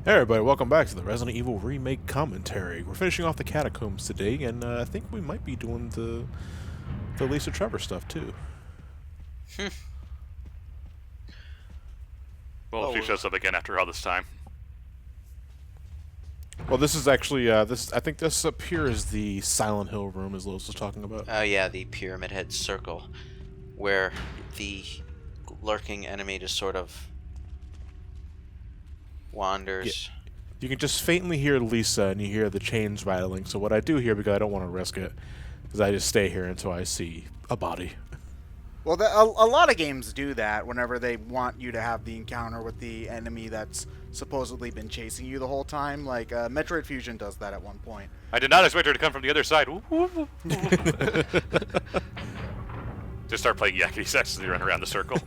Hey everybody, welcome back to the Resident Evil Remake Commentary. We're finishing off the catacombs today, and I think we might be doing the Lisa Trevor stuff too. Well, if she shows up again after all this time. Well, this is actually I think this up here is the Silent Hill room, as Lois was talking about. Oh yeah, the Pyramid Head Circle, where the lurking enemy just sort of wanders. Yeah. You can just faintly hear Lisa, and you hear the chains rattling. So what I do here, because I don't want to risk it, is I just stay here until I see a body. Well, a lot of games do that whenever they want you to have the encounter with the enemy that's supposedly been chasing you the whole time. Like, Metroid Fusion does that at one point. I did not expect her to come from the other side. Just start playing yakety sax as they run around the circle.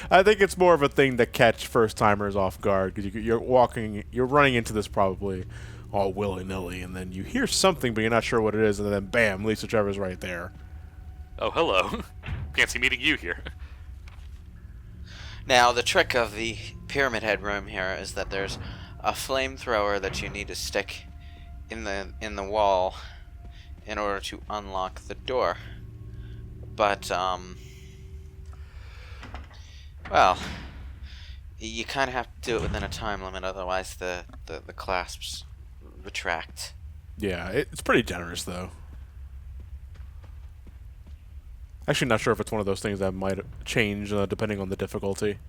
I think it's more of a thing to catch first-timers off guard, because you're running into this probably all willy-nilly, and then you hear something, but you're not sure what it is, and then bam, Lisa Trevor's right there. Oh, hello. Fancy meeting you here. Now, the trick of the Pyramid Head room here is that there's a flamethrower that you need to stick in the wall in order to unlock the door. But well, you kind of have to do it within a time limit, otherwise the clasps retract. Yeah, it's pretty generous, though. Actually, not sure if it's one of those things that might change depending on the difficulty.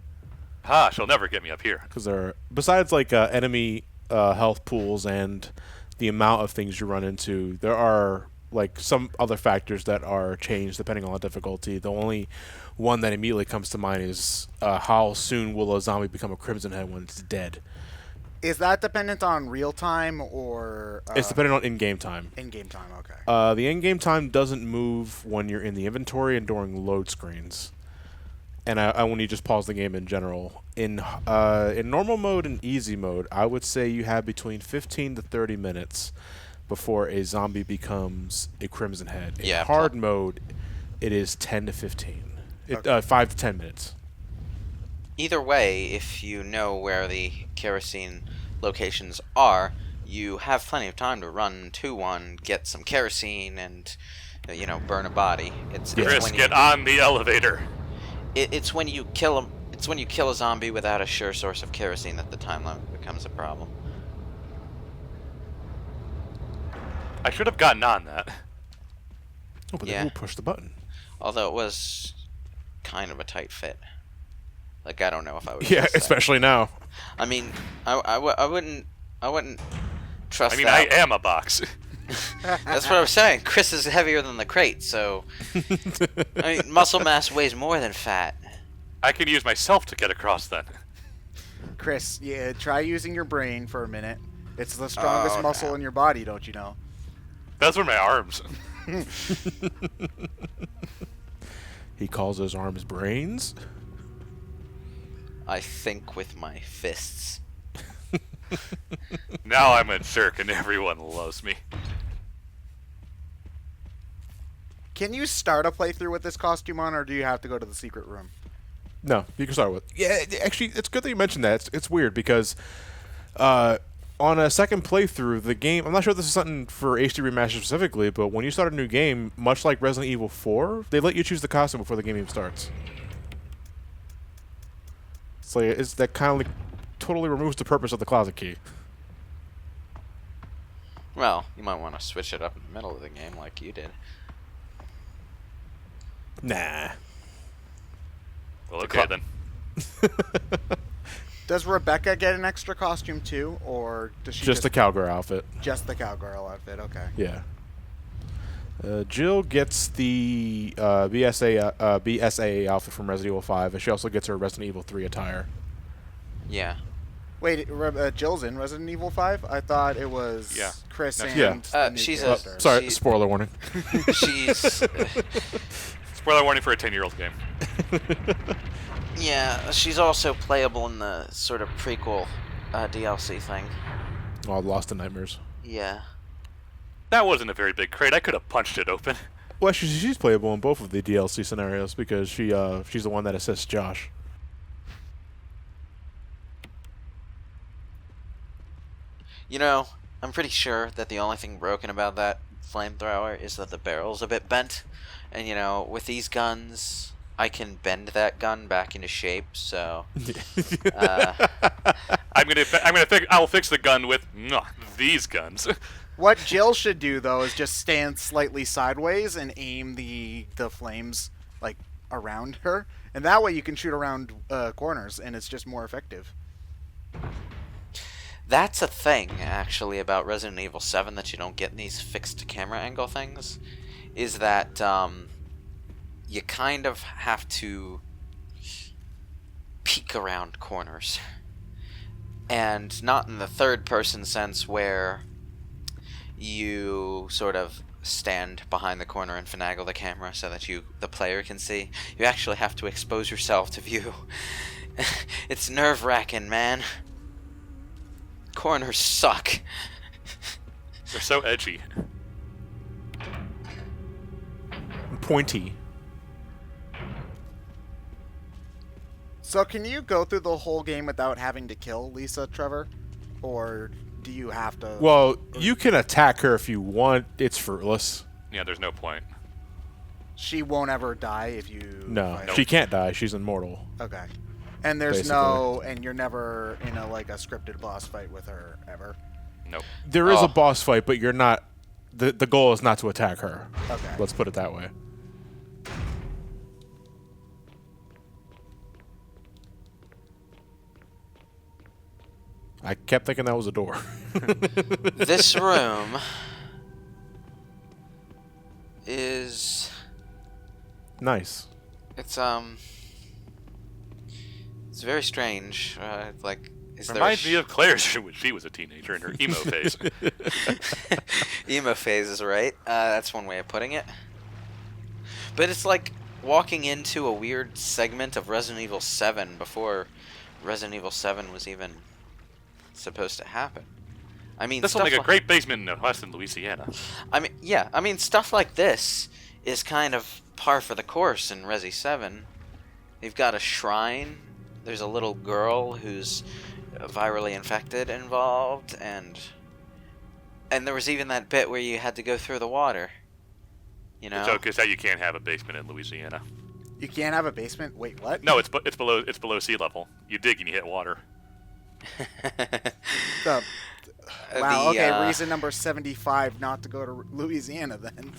Ha, she'll never get me up here. Because besides like enemy health pools and the amount of things you run into, there are like some other factors that are changed depending on the difficulty. The only one that immediately comes to mind is how soon will a zombie become a Crimson Head when it's dead. Is that dependent on real time or... It's dependent on in-game time. In-game time, okay. The in-game time doesn't move when you're in the inventory and during load screens. And when you just pause the game in general. In normal mode and easy mode, I would say you have between 15 to 30 minutes before a zombie becomes a Crimson Head. In hard mode, it is 10 to 15. Okay. 5 to 10 minutes. Either way, if you know where the kerosene locations are, you have plenty of time to run to one, get some kerosene, and burn a body. Chris, get on the elevator. It's when you kill a zombie without a sure source of kerosene that the time limit becomes a problem. I should have gotten on that. Oh, but then we'll push the button. Although it was kind of a tight fit. Like, I don't know if I would. Yeah, especially now. I mean, I wouldn't trust. I mean, that. I am a box. That's what I was saying. Chris is heavier than the crate, so I mean, muscle mass weighs more than fat. I can use myself to get across then. Chris, yeah, try using your brain for a minute. It's the strongest muscle in your body, don't you know? Those were my arms. He calls those arms brains. I think with my fists. Now I'm a jerk and everyone loves me. Can you start a playthrough with this costume on, or do you have to go to the secret room? No, you can start with. Yeah, actually, it's good that you mentioned that. It's weird because on a second playthrough, the game... I'm not sure if this is something for HD Remaster specifically, but when you start a new game, much like Resident Evil 4, they let you choose the costume before the game even starts. So that kind of like totally removes the purpose of the closet key. Well, you might want to switch it up in the middle of the game like you did. Nah. Well, okay then. Does Rebecca get an extra costume too, or does she just the cowgirl outfit? Just the cowgirl outfit, okay. Yeah. Jill gets the BSA outfit from Resident Evil 5, and she also gets her Resident Evil 3 attire. Yeah. Wait, Jill's in Resident Evil 5? I thought it was Chris and the new she's character. Sorry, spoiler warning. She's... Spoiler warning for a 10-year-old game. Yeah, she's also playable in the sort of prequel DLC thing. Oh, Lost in Nightmares. Yeah. That wasn't a very big crate. I could have punched it open. Well, she's playable in both of the DLC scenarios because she's the one that assists Josh. You know, I'm pretty sure that the only thing broken about that flamethrower is that the barrel's a bit bent. And, you know, with these guns, I can bend that gun back into shape, so... I'll fix the gun with these guns. What Jill should do, though, is just stand slightly sideways and aim the flames, like, around her. And that way you can shoot around corners, and it's just more effective. That's a thing, actually, about Resident Evil 7 that you don't get in these fixed camera angle things, is that you kind of have to peek around corners. And not in the third-person sense where you sort of stand behind the corner and finagle the camera so that the player can see. You actually have to expose yourself to view. It's nerve-wracking, man. Corners suck. They're so edgy. Pointy. So can you go through the whole game without having to kill Lisa Trevor? Or do you have to... Well, you can attack her if you want. It's fruitless. Yeah, there's no point. She won't ever die if you... No, fight her? she can't die. She's immortal. Okay. And there's Basically. no... And you're never in a scripted boss fight with her, ever? Nope. There is Oh. a boss fight, but you're not... The goal is not to attack her. Okay. Let's put it that way. I kept thinking that was a door. This room is... Nice. It's very strange. Like, is there Reminds me of Claire's when she was a teenager in her emo phase. emo phase is right. That's one way of putting it. But it's like walking into a weird segment of Resident Evil 7 before Resident Evil 7 was even supposed to happen. I mean, This will stuff make a like- great basement in Western Louisiana. I mean, yeah. I mean, stuff like this is kind of par for the course in Resi 7. You've got a shrine. There's a little girl who's virally infected involved, and there was even that bit where you had to go through the water. You know? The joke is that you can't have a basement in Louisiana. You can't have a basement? Wait, what? No, it's below sea level. You dig and you hit water. The- wow, The, okay, reason number 75 not to go to Louisiana, then.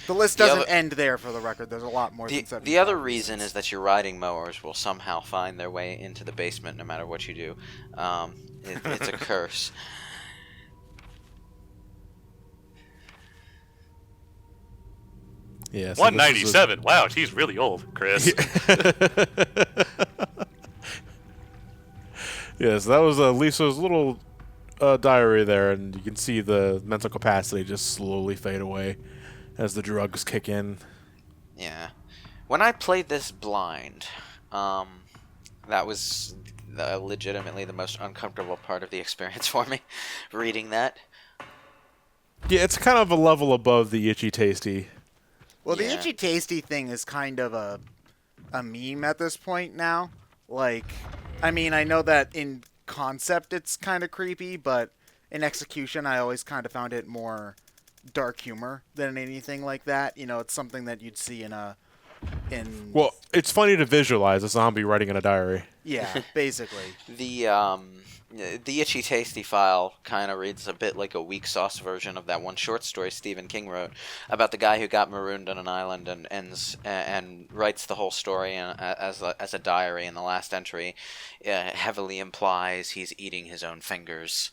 The list The doesn't other- end there, for the record. There's a lot more than The 75 other reason reasons. is that your riding mowers will somehow find their way into the basement no matter what you do. It's a curse. Yeah. 197. Wow, she's really old, Chris. Yes, that was Lisa's little diary there, and you can see the mental capacity just slowly fade away as the drugs kick in. Yeah. When I played this blind, that was legitimately the most uncomfortable part of the experience for me, reading that. Yeah, it's kind of a level above the itchy tasty. Well, the Yeah. itchy tasty thing is kind of a meme at this point now. Like, I mean, I know that in concept it's kind of creepy, but in execution I always kind of found it more dark humor than anything like that. You know, it's something that you'd see in Well, it's funny to visualize a zombie writing in a diary. yeah, basically. The Itchy Tasty file kind of reads a bit like a weak sauce version of that one short story Stephen King wrote about the guy who got marooned on an island and writes the whole story as a diary. And the last entry heavily implies he's eating his own fingers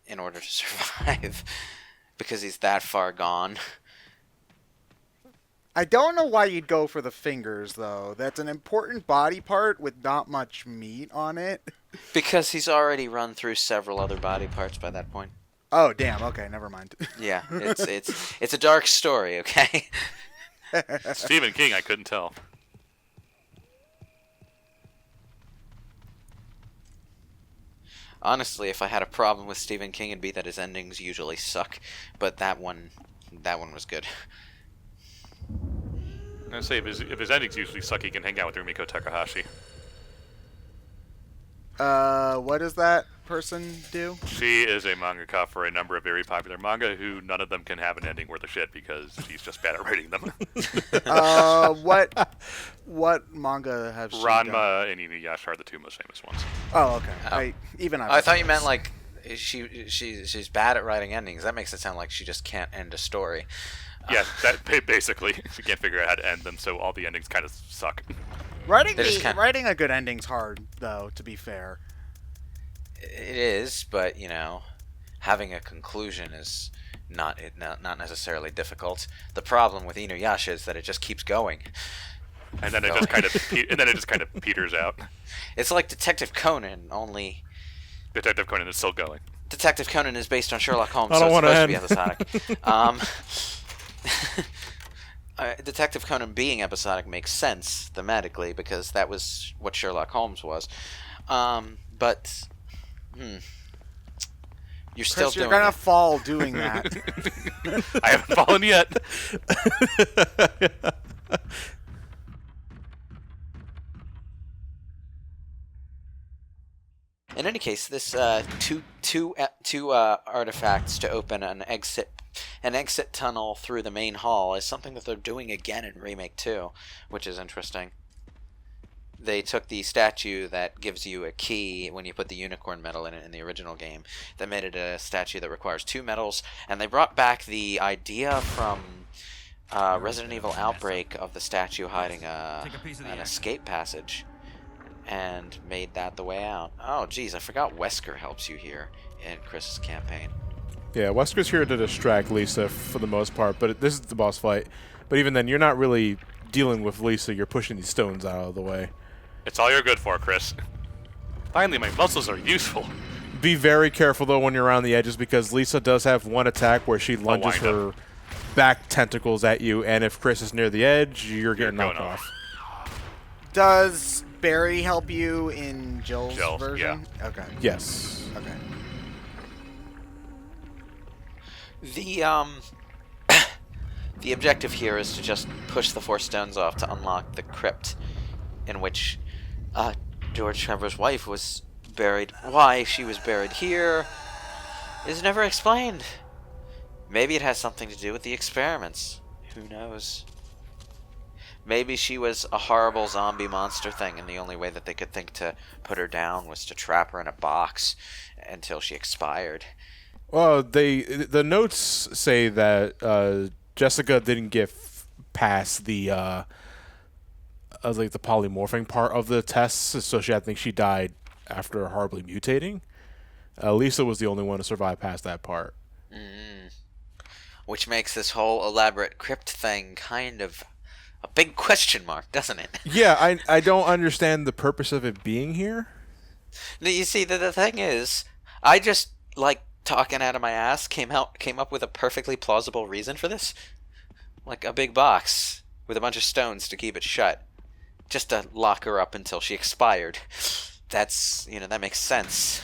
in order to survive because he's that far gone. I don't know why you'd go for the fingers, though. That's an important body part with not much meat on it. Because he's already run through several other body parts by that point. Oh, damn. Okay, never mind. Yeah, it's a dark story, okay? Stephen King, I couldn't tell. Honestly, if I had a problem with Stephen King, it'd be that his endings usually suck. But that one was good. I'm gonna say if his endings usually suck, he can hang out with Rumiko Takahashi. What is that? person do? She is a mangaka for a number of very popular manga who none of them can have an ending worth a shit because she's just bad at writing them. What manga have she done? Ranma and Inuyasha are the two most famous ones. Oh, okay. Oh. I thought you meant like she's bad at writing endings. That makes it sound like she just can't end a story. Yeah, that basically she can't figure out how to end them, so all the endings kind of suck. Writing a good ending's hard, though. To be fair, it is, but having a conclusion is not necessarily difficult. The problem with Inuyasha is that it just keeps going. And then it just kind of peters out. It's like Detective Conan, only Detective Conan is still going. Detective Conan is based on Sherlock Holmes, I so don't it's wanna supposed to be episodic. Detective Conan being episodic makes sense thematically because that was what Sherlock Holmes was. But you're still Chris, doing you're gonna it. fall doing that. I haven't fallen yet. In any case, this two artifacts to open an exit tunnel through the main hall is something that they're doing again in Remake 2, which is interesting. They took the statue that gives you a key when you put the unicorn medal in it in the original game. They made it a statue that requires 2 medals, and they brought back the idea from Resident Evil Outbreak of the statue hiding an escape passage, and made that the way out. Oh, geez, I forgot Wesker helps you here in Chris's campaign. Yeah, Wesker's here to distract Lisa for the most part, but this is the boss fight. But even then, you're not really dealing with Lisa. You're pushing these stones out of the way. It's all you're good for, Chris. Finally, my muscles are useful. Be very careful, though, when you're around the edges, because Lisa does have one attack where she lunges her back tentacles at you, and if Chris is near the edge, you're getting knocked off. Does Barry help you in Jill's version? Yeah. Okay. Yes. Okay. The objective here is to just push the 4 stones off to unlock the crypt in which George Trevor's wife was buried. Why she was buried here is never explained. Maybe it has something to do with the experiments. Who knows? Maybe she was a horrible zombie monster thing, and the only way that they could think to put her down was to trap her in a box until she expired. Well, the notes say that Jessica didn't get past the the polymorphing part of the tests, so I think she died after horribly mutating. Lisa was the only one to survive past that part. Which makes this whole elaborate crypt thing kind of a big question mark, doesn't it? Yeah, I don't understand the purpose of it being here. Now, you see, the thing is, I just, like, talking out of my ass, came up with a perfectly plausible reason for this. Like a big box with a bunch of stones to keep it shut. Just to lock her up until she expired. That's, that makes sense.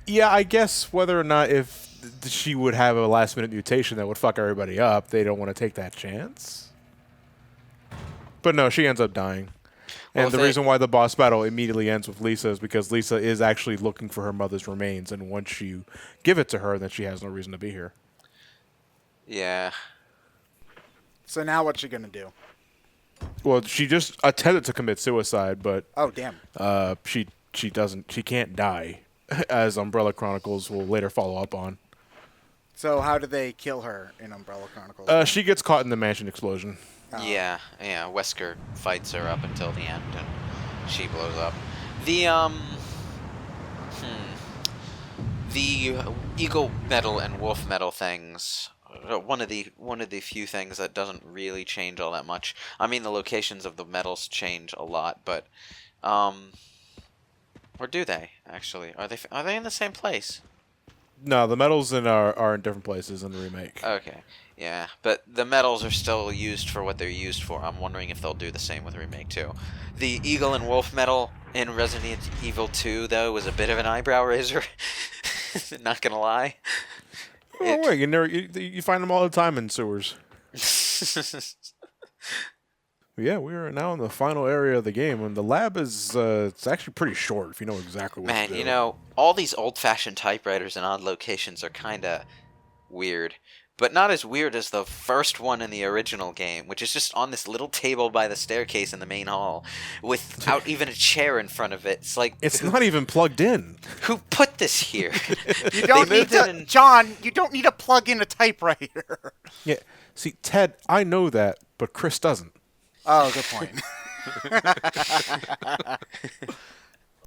Yeah, I guess whether or not if she would have a last-minute mutation that would fuck everybody up, they don't want to take that chance. But no, she ends up dying. Well, And the reason why the boss battle immediately ends with Lisa is because Lisa is actually looking for her mother's remains, and once you give it to her, then she has no reason to be here. Yeah. So now what's she gonna do? Well, she just attempted to commit suicide, but Oh, damn. she can't die, as Umbrella Chronicles will later follow up on. So how do they kill her in Umbrella Chronicles? She gets caught in the mansion explosion. Yeah, Wesker fights her up until the end, and she blows up. The eagle metal and wolf metal things. One of the few things that doesn't really change all that much. I mean, the locations of the metals change a lot, but or do they actually? Are they in the same place? No, the medals are in different places in the remake. Okay, yeah, but the metals are still used for what they're used for. I'm wondering if they'll do the same with Remake 2. The Eagle and Wolf metal in Resident Evil 2, though, was a bit of an eyebrow raiser. Not gonna lie. Oh, wait, you find them all the time in sewers. Yeah, we are now in the final area of the game, and the lab is it's actually pretty short if you know exactly what to Man, do. you know, all these old-fashioned typewriters in odd locations are kind of weird. But not as weird as the first one in the original game, which is just on this little table by the staircase in the main hall, without even a chair in front of it. It's like, It's not even plugged in. who put this here? You don't They need moved it to, in- John. You don't need to plug in a typewriter. Yeah. See, Ted, I know that, but Chris doesn't. Oh, good point.